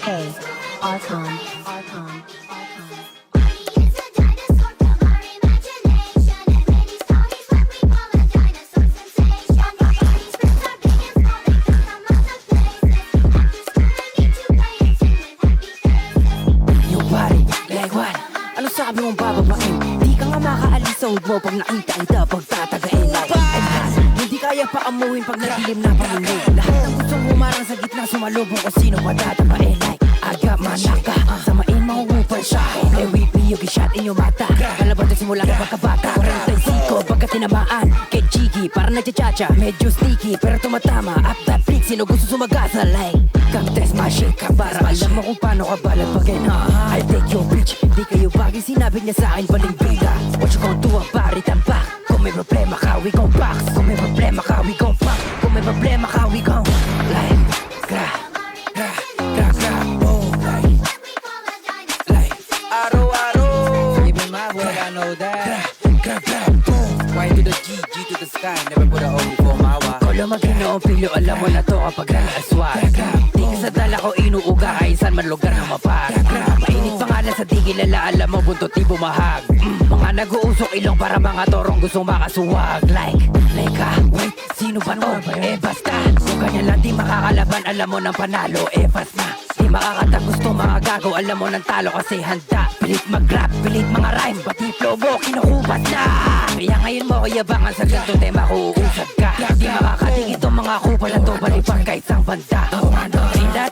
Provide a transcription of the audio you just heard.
Hey, Archon, Archon, Archon. Yung pare, like what? Ano sabi mong bababain? Di ka nga makaalis sa hood mo pag nakita ita pagtatagain like hindi kaya pa amuhin pag nadilim na paluloy. Lahat ng gustong humarang sa gitna sumalubong kung sino matatapain like aga manaka samain mahuhupal siya. Hey whip me, you get shot in your mata. Kalaban na simula ka pagkabata 45 pagka tinamaan kay Jiggy para nagchachacha. Medyo sneaky pero tumatama. Up that flick, sino gusto sumagasa like come test my shit ka para alam mo kung paano ka balagpagin. I'll take your bitch, di kayo bagay. Sinabi niya sa akin baling bida. What you gon' do ang pari tampak? Kung may problema ka, we gon' box. Kung may problema ka, we gon' fuck. Kung may problema ka, we gon' like gra, gra, gra, gra, boom like araw-araw. Even my boy, I know that. Gra, gra, boom. Y to the G, G to the sky. Never put a O before my Y. Kolo maginoong pilyo, alam mo na to kapag aswag. Di ka sa dala ko inuuga kahit saan man lugar na mapag. Mainit pangalan sa di kilala, alam mo buntot di bumahag. Mga nag-uusok ilong para mga torong gustong makasuwag. Like wait, sino ba to? Eh basta, kung kanya lang di makakalaban, alam mo ng panalo, eh fast na. Di makakatag gusto mga gago, alam mo ng talo kasi handa. Pilit mag-rap, pilit mga rhyme, pati flow mo kinukupas na. Kaya ngayon mo ko yabangan sa ganito tema ko uusad ka. Di makakating itong mga kupal na to, balipang kahit sang banda. In that